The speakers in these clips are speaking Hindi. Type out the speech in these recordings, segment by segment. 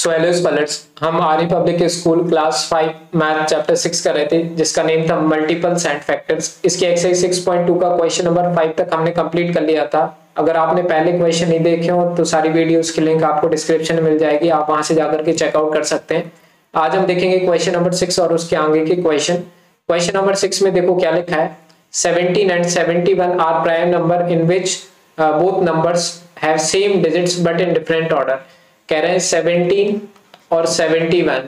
Swallows colours. हम Arya public school class 5 math chapter 6 कर रहे थे जिसका नेम था मल्टीपल्स एंड फैक्टर्स। इसके एक्सरसाइज 6.2 का क्वेश्चन नंबर 5 तक हमने कंप्लीट कर लिया था। अगर आपने पहले क्वेश्चन नहीं देखे हो तो सारी वीडियोस की लिंक आपको डिस्क्रिप्शन में मिल जाएगी, आप वहां से जाकर के चेकआउट कर सकते हैं। आज हम देखेंगे क्वेश्चन नंबर 6 और उसके आगे के क्वेश्चन। क्वेश्चन नंबर 6 में देखो क्या लिखा है, 17 and 71 are prime number in which both numbers have same digits but in different order. कह रहे हैं 17 और 71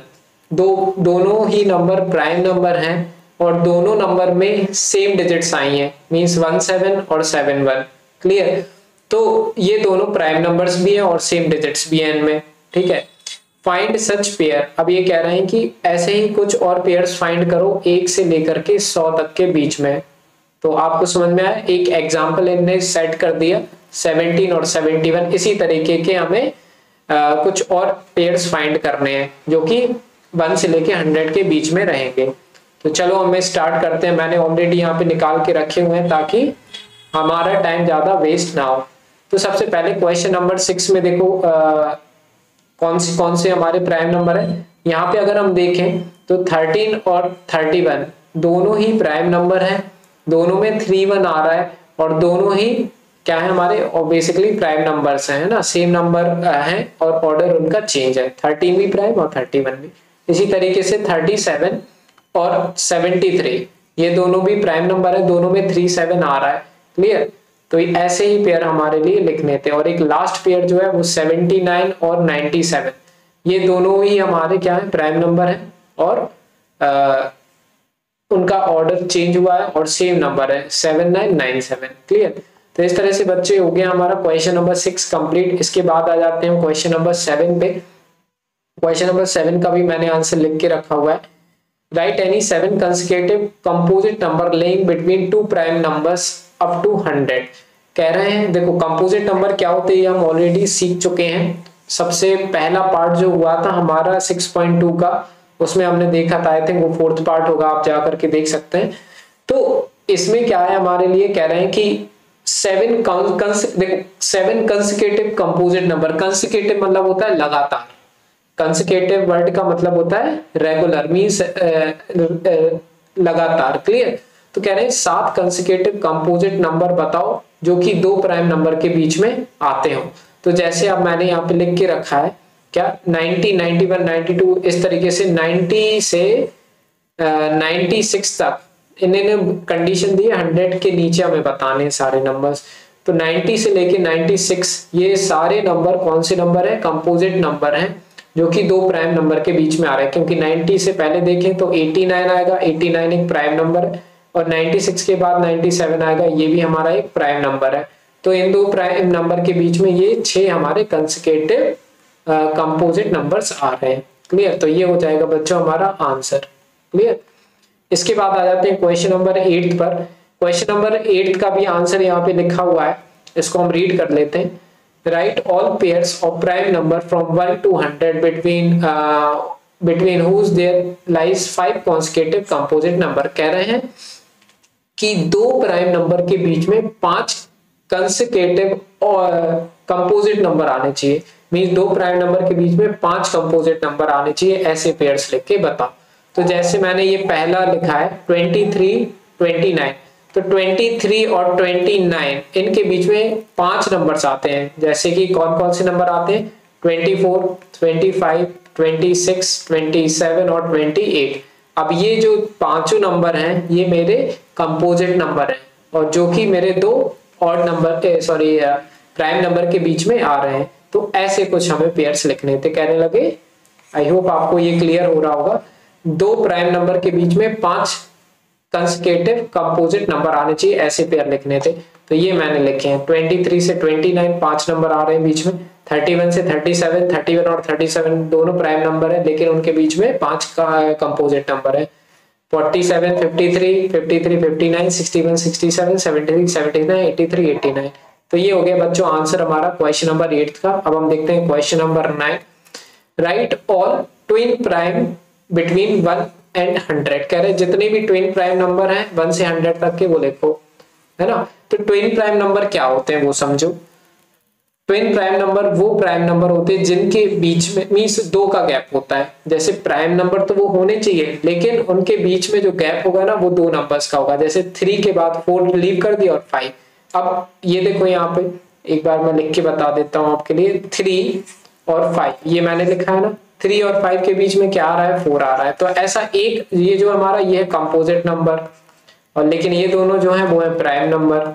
दोनों ही नंबर प्राइम नंबर हैं और दोनों नंबर में सेम डिजिट्स आई हैं, मींस 17 और 71। क्लियर? तो ये दोनों प्राइम नंबर्स भी हैं और सेम डिजिट्स भी हैं इनमें। ठीक है, फाइंड सच पेयर। अब ये कह रहे हैं कि ऐसे ही कुछ और पेयर्स फाइंड करो 1 से लेकर के 100 तक के बीच में। तो आपको समझ में आया, एक एग्जाम्पल इनने सेट कर दिया 17 और 71। इसी तरीके के हमें कुछ और पेयर्स फाइंड करने हैं जो कि 1 से लेके 100 के बीच में रहेंगे। तो चलो हमें स्टार्ट करते हैं। मैंने ऑलरेडी यहाँ पे निकाल के रखे हुए हैं ताकि हमारा टाइम ज्यादा वेस्ट ना हो। तो सबसे पहले क्वेश्चन नंबर 6 में देखो कौन से हमारे प्राइम नंबर है। यहाँ पे अगर हम देखें तो 13 और 31 दोनों ही प्राइम नंबर है, दोनों में 31 आ रहा है और दोनों ही क्या है हमारे और बेसिकली प्राइम नंबर्स हैं ना, सेम नंबर हैं और ऑर्डर उनका चेंज है, 13 भी प्राइम और 31 भी। इसी तरीके से 37 और 73 ये दोनों भी प्राइम नंबर है, दोनों में 37 आ रहा है। क्लियर? तो ऐसे ही पेयर हमारे लिए लिखने थे। और एक लास्ट पेयर जो है वो 79 और 97 ये दोनों ही हमारे क्या है प्राइम नंबर है और उनका ऑर्डर चेंज हुआ है और सेम नंबर है 7997। क्लियर? तो इस तरह से बच्चे हो गया हमारा क्वेश्चन नंबर 6 कंप्लीट। इसके बाद आ जाते हैं क्वेश्चन नंबर 7 पे। क्वेश्चन नंबर 7 का भी मैंने आंसर लिख के रखा हुआ है। Write any 7 consecutive composite number lying between 2 prime numbers up to 100। कह रहे हैं देखो कंपोजिट नंबर क्या होते हैं हम ऑलरेडी सीख चुके हैं। सबसे पहला पार्ट जो हुआ था हमारा 6.2 का, उसमें हमने देखा था, आई थिंक वो 4th पार्ट होगा, आप जाकर के देख सकते हैं। तो इसमें क्या है हमारे लिए, कह रहे हैं कि 7 कंसेक्यूटिव कंपोजिट नंबर। कंसेक्यूटिव मतलब होता है लगातार, कंसेक्यूटिव वर्ड का मतलब होता है रेगुलर, मींस लगातार। क्लियर? तो कह रहे हैं 7 कंसेक्यूटिव कंपोजिट नंबर बताओ जो कि 2 प्राइम नंबर के बीच में आते हो। तो जैसे अब मैंने यहाँ पे लिख के रखा है क्या 90, 91, 92 इस तरीके से 90 से 96 तक इन्होंने कंडीशन दी है 100 के नीचे हमें बताने सारे नंबर्स। तो 90 से लेके 96 ये सारे नंबर कौन से नंबर है, कंपोजिट नंबर हैं जो कि 2 प्राइम नंबर के बीच में आ रहे हैं। क्योंकि 90 से पहले देखें तो 89 आएगा, 89 एक प्राइम नंबर है और 96 के बाद 97 आएगा, ये भी हमारा एक प्राइम नंबर है। तो इन 2 प्राइम नंबर के बीच में ये 6 हमारे कंसेक्यूटिव कंपोजिट नंबर्स आ रहे हैं। क्लियर? तो ये हो जाएगा बच्चों हमारा आंसर। क्लियर? इसके बाद आ जाते हैं क्वेश्चन नंबर 8 पर। क्वेश्चन नंबर 8 का भी आंसर यहाँ पे लिखा हुआ है, इसको हम रीड कर लेते हैं। Right all pairs of prime number from 1 to 100 between whose there lies 5 consecutive composite number। कह रहे हैं कि 2 प्राइम नंबर के बीच में 5 कंसेक्यूटिव कंपोजिट नंबर आने चाहिए, मींस 2 प्राइम नंबर के बीच में 5 कंपोजिट नंबर आने चाहिए। ऐसे पेयर्स लिख के बताओ। तो जैसे मैंने ये पहला लिखा है 23, 29, तो 23 और 29 इनके बीच में 5 नंबर्स आते हैं। जैसे कि कौन कौन से नंबर आते हैं, 24, 25, 26, 27 और 28। अब ये जो पांचों नंबर हैं ये मेरे कंपोजिट नंबर हैं और जो कि मेरे 2 ऑड नंबर प्राइम नंबर के बीच में आ रहे हैं। तो ऐसे कुछ हमें पेयर्स लिखने थे। कहने लगे, आई होप आपको ये क्लियर हो रहा होगा, 2 प्राइम नंबर के बीच में 5 कंसेक्यूटिव कंपोजिट नंबर आने चाहिए, ऐसे पेयर लिखने थे। तो ये मैंने लिखे हैं। 23 से 29 5 नंबर आ रहे हैं बीच में, 31 से 37, 31 और 37 दोनों प्राइम नंबर है लेकिन उनके बीच में 5 कंपोजिट नंबर है। 47, 53, 53, 59, 61, 67, 76, 79, 83, 89। तो ये हो गया बच्चों आंसर हमारा क्वेश्चन नंबर 8 का। अब हम देखते हैं question number 9। Right all twin prime between 1 and 100। कह रहे जितने भी ट्विन प्राइम नंबर हैं 1 से 100 तक के वो लिखो, है ना। तो ट्विन प्राइम नंबर क्या होते हैं वो समझो। ट्विन प्राइम नंबर वो प्राइम नंबर होते हैं जिनके बीच में मींस दो का गैप होता है। जैसे प्राइम नंबर तो वो होने चाहिए लेकिन उनके बीच में जो गैप होगा ना वो दो नंबर्स का होगा। जैसे 3 के बाद 4 लीव कर दिया और 5। अब ये देखो यहाँ पे एक बार मैं लिख के बता देता हूँ आपके लिए, 3 और 5 ये मैंने लिखा है ना, 3 और 5 के बीच में क्या आ रहा है, 4 आ रहा है। तो ऐसा एक ये जो हमारा ये है कंपोजिट नंबर, और लेकिन ये दोनों जो है वो है प्राइम नंबर,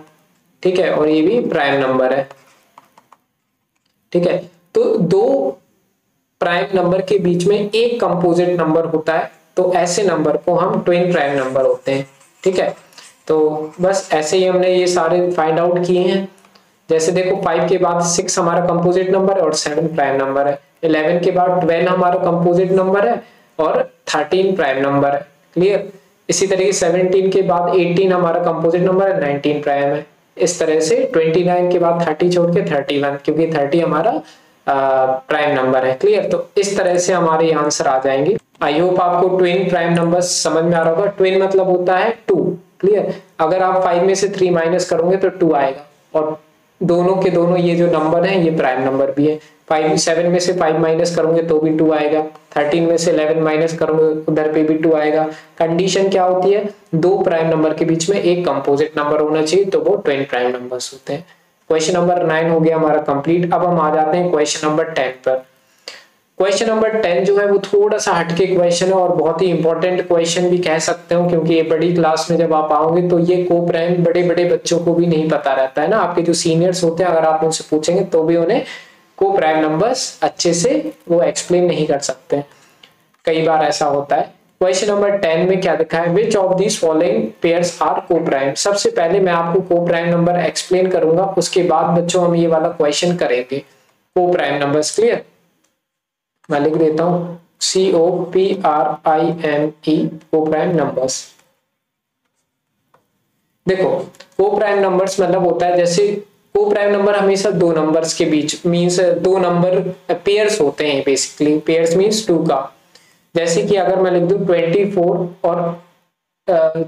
ठीक है, और ये भी प्राइम नंबर है, ठीक है। तो दो प्राइम नंबर के बीच में एक कंपोजिट नंबर होता है, तो ऐसे नंबर को हम ट्विन प्राइम नंबर होते हैं, ठीक है। तो बस ऐसे ही हमने ये सारे फाइंड आउट किए हैं। जैसे देखो 5 के बाद 6 हमारा कंपोजिट नंबर है और 7 प्राइम नंबर है। 11 के बाद 12 हमारा कंपोजिट नंबर है और 13 प्राइम नंबर है, क्लियर। इसी तरीके 17 के बाद 18 हमारा कंपोजिट नंबर है, 19 प्राइम है। इस तरह से 29 के बाद 30 छोड़ के 31, क्योंकि 30 हमारा प्राइम नंबर है, क्लियर। तो इस तरह से हमारे आंसर आ जाएंगे। आई होप आपको ट्विन प्राइम नंबर समझ में आ रहा होगा। ट्विन मतलब होता है 2, क्लियर। अगर आप 5 में से 3 माइनस करोगे तो 2 आएगा, और दोनों के दोनों ये जो नंबर है ये प्राइम नंबर भी है। 7 में से 5 माइनस करोगे तो भी 2 आएगा, 13 में से 11 माइनस करोगे उधर पे भी 2 आएगा। कंडीशन क्या होती है, दो प्राइम नंबर के बीच में एक कंपोजिट नंबर होना चाहिए, तो वो ट्विन प्राइम नंबर्स होते हैं। क्वेश्चन नंबर 9 हो गया हमारा कंप्लीट। अब हम आ जाते हैं क्वेश्चन नंबर 10 पर। क्वेश्चन नंबर 10 जो है वो थोड़ा सा हटके क्वेश्चन है और बहुत ही इंपॉर्टेंट क्वेश्चन भी कह सकते हो, क्योंकि ये बड़ी क्लास में जब आप आओगे तो ये को प्राइम बड़े बड़े बच्चों को भी नहीं पता रहता है ना। आपके जो सीनियर्स होते हैं अगर आप उनसे पूछेंगे तो भी उन्हें को प्राइम नंबर्स अच्छे से वो एक्सप्लेन नहीं कर सकते, कई बार ऐसा होता है। क्वेश्चन नंबर 10 में क्या दिखा है, which of these following pairs are coprime. सबसे पहले मैं आपको को प्राइम नंबर एक्सप्लेन करूंगा, उसके बाद बच्चों हम ये वाला क्वेश्चन करेंगे को प्राइम नंबर्स, क्लियर। मैं लिख देता हूं COPRIME को प्राइम नंबर्स। देखो को प्राइम नंबर्स मतलब होता है, जैसे को प्राइम नंबर हमेशा दो नंबर्स के बीच मींस दो नंबर पेयर्स होते हैं, बेसिकली पेयर्स मींस 2 का। जैसे कि अगर मैं लिख दूं 24 और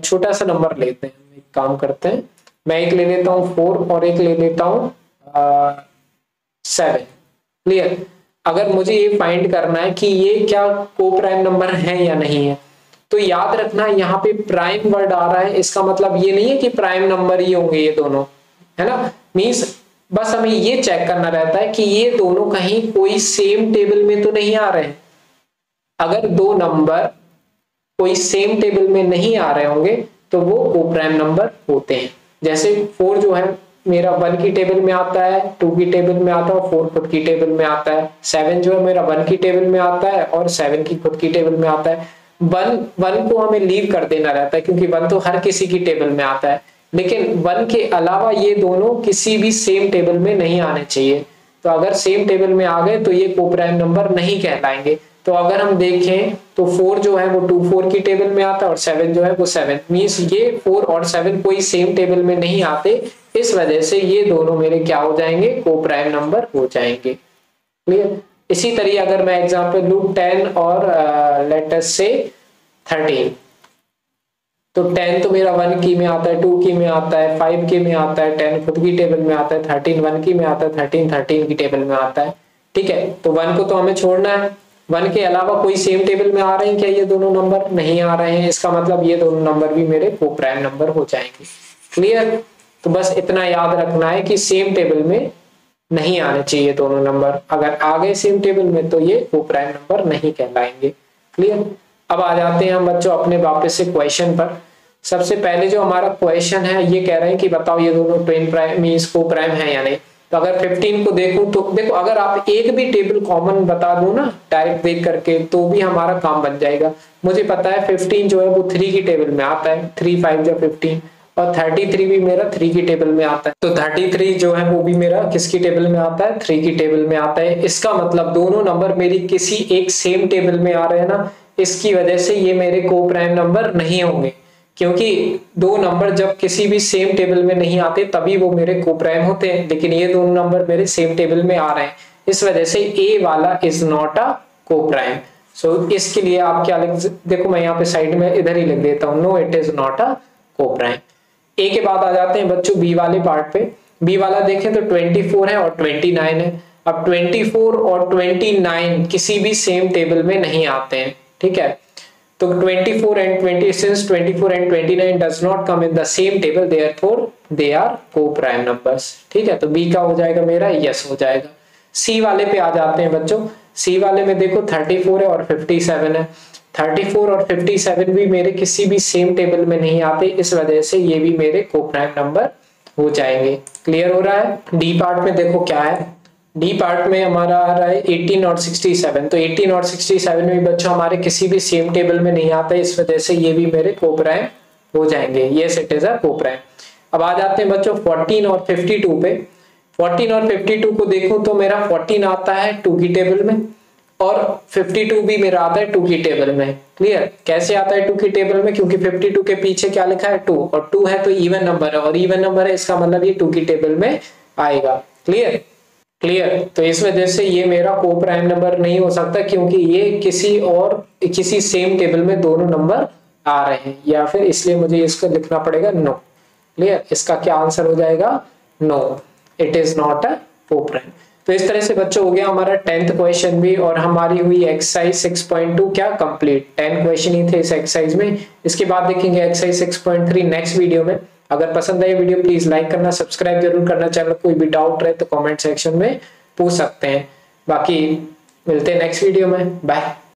छोटा सा नंबर लेते हैं, एक काम करते हैं, मैं एक ले लेता हूं 4 और एक ले लेता हूं 7, क्लियर। अगर मुझे ये फाइंड करना है कि ये क्या को प्राइम नंबर है या नहीं है, तो याद रखना यहाँ पे प्राइम वर्ड आ रहा है, इसका मतलब ये नहीं है कि प्राइम नंबर ही होंगे ये दोनों, है ना। मींस बस हमें ये चेक करना रहता है कि ये दोनों कहीं कोई सेम टेबल में तो नहीं आ रहे हैं। अगर दो नंबर कोई सेम टेबल में नहीं आ रहे होंगे तो वो को प्राइम नंबर होते हैं। जैसे 4 जो है मेरा 1 की टेबल में आता है, 2 की टेबल में आता है और 4 खुद की टेबल में आता है। 7 जो है मेरा 1 की टेबल में आता है और 7 की खुद की टेबल में आता है। 1 को हमें लीव कर देना रहता है क्योंकि 1 तो हर किसी की टेबल में आता है, लेकिन 1 के अलावा ये दोनों किसी भी सेम टेबल में नहीं आने चाहिए। तो अगर सेम टेबल में आ गए तो ये को प्राइम नंबर नहीं कहलाएंगे। तो अगर हम देखें तो 4 जो है वो 2 4 की टेबल में आता है और 7 जो है वो 7, मींस ये 4 और 7 कोई सेम टेबल में नहीं आते, इस वजह से ये दोनों मेरे क्या हो जाएंगे, को प्राइम नंबर हो जाएंगे, क्लियर। इसी तरीके अगर मैं एग्जांपल लूं 10 और लेट अस से 13, तो 10 तो मेरा 1 की में आता है, 2 की में आता है, 5 की में आता है, 10 खुद की टेबल में आता है, 13 1 की में आता है, 13 की टेबल में आता है, ठीक है। तो 1 को तो हमें छोड़ना है। 1 के अलावा कोई सेम टेबल में आ रहे हैं क्या ये दोनों नंबर, नहीं आ रहे हैं, इसका मतलब ये दोनों नंबर भी मेरे को प्राइम नंबर हो जाएंगे, क्लियर। तो बस इतना याद रखना है कि सेम टेबल में नहीं आने चाहिए दोनों नंबर, अगर आ गए सेम टेबल में तो ये को प्राइम नंबर नहीं कहलाएंगे, क्लियर। अब आ जाते हैं हम बच्चों अपने वापस से क्वेश्चन पर। सबसे पहले जो हमारा क्वेश्चन है ये कह रहे हैं कि बताओ ये दोनों ट्विन प्राइम मींस को प्राइम है या नहीं। तो अगर 15 को देखूं तो देखो, अगर आप एक भी टेबल कॉमन बता दो ना डायरेक्ट देख करके तो भी हमारा काम बन जाएगा। मुझे पता है 15 जो है वो 3 की टेबल में आता है, 3 5 या 15, और 33 भी मेरा 3 की टेबल में आता है। तो 33 जो है वो भी मेरा किसकी टेबल में आता है, 3 की टेबल में आता है। इसका मतलब दोनों नंबर मेरी किसी एक सेम टेबल में आ रहे हैं ना, इसकी वजह से ये मेरे को प्राइम नंबर नहीं होंगे, क्योंकि दो नंबर जब किसी भी सेम टेबल में नहीं आते तभी वो मेरे को प्राइम होते हैं, लेकिन ये दोनों नंबर मेरे सेम टेबल में आ रहे हैं, इस वजह से ए वाला इज नॉट अ को प्राइम। सो इसके लिए आप क्या लिख, देखो मैं यहाँ पे साइड में इधर ही लिख देता हूँ, no it is not a coprime. ए के बाद आ जाते हैं बच्चों बी वाले पार्ट पे। बी वाला देखें तो 24 है और 29 है। अब 24 और 29 किसी भी सेम टेबल में नहीं आते हैं, ठीक है। तो 24 and 20, since 24 and 29 does not come in the same table, therefore they are co-prime numbers, ठीक है। तो बी का हो जाएगा मेरा यस हो जाएगा। सी वाले पे आ जाते हैं बच्चों। सी वाले में देखो 34 है और 57 है। 34 और 57 भी मेरे किसी भी सेम टेबल में नहीं आते, इस वजह से ये भी मेरे को-प्राइम नंबर हो जाएंगे। क्लियर हो रहा है। डी पार्ट में देखो क्या है। डी पार्ट में हमारा आ रहा है 18 और 67। तो 18 और 67 में बच्चों हमारे किसी भी सेम टेबल में नहीं आता, इस वजह से ये भी मेरे को-प्राइम हो जाएंगे। Yes it is a co-prime. अब आ जाते हैं बच्चों 14 और 52 पे। 14 और 52 को देखूं तो मेरा 14 आता है 2 की टेबल में और 52 भी मेरा आता है 2 की टेबल में। क्लियर। कैसे आता है 2 की टेबल में, क्योंकि 52 के पीछे क्या लिखा है 2, और 2 है तो इवन नंबर है, और इवन नंबर है इसका मतलब ये 2 की टेबल में आएगा। क्लियर। क्लियर। तो इस वजह से ये मेरा को-प्राइम नंबर नहीं हो सकता, क्योंकि ये किसी सेम टेबल में दोनों नंबर आ रहे हैं, या फिर इसलिए मुझे इसको लिखना पड़ेगा नो। क्लियर। इसका क्या आंसर हो जाएगा, no, it is not a coprime. तो इस तरह से बच्चों हो गया हमारा 10th क्वेश्चन भी, और हमारी हुई एक्सरसाइज 6.2 क्या कंप्लीट। 10 क्वेश्चन ही थे इस एक्सरसाइज में। इसके बाद देखेंगे एक्सरसाइज 6.3 नेक्स्ट वीडियो में। अगर पसंद आई वीडियो प्लीज लाइक करना, सब्सक्राइब जरूर करना चैनल। कोई भी डाउट रहे तो कमेंट सेक्शन में पूछ सकते हैं। बाकी मिलते हैं नेक्स्ट वीडियो में। बाय।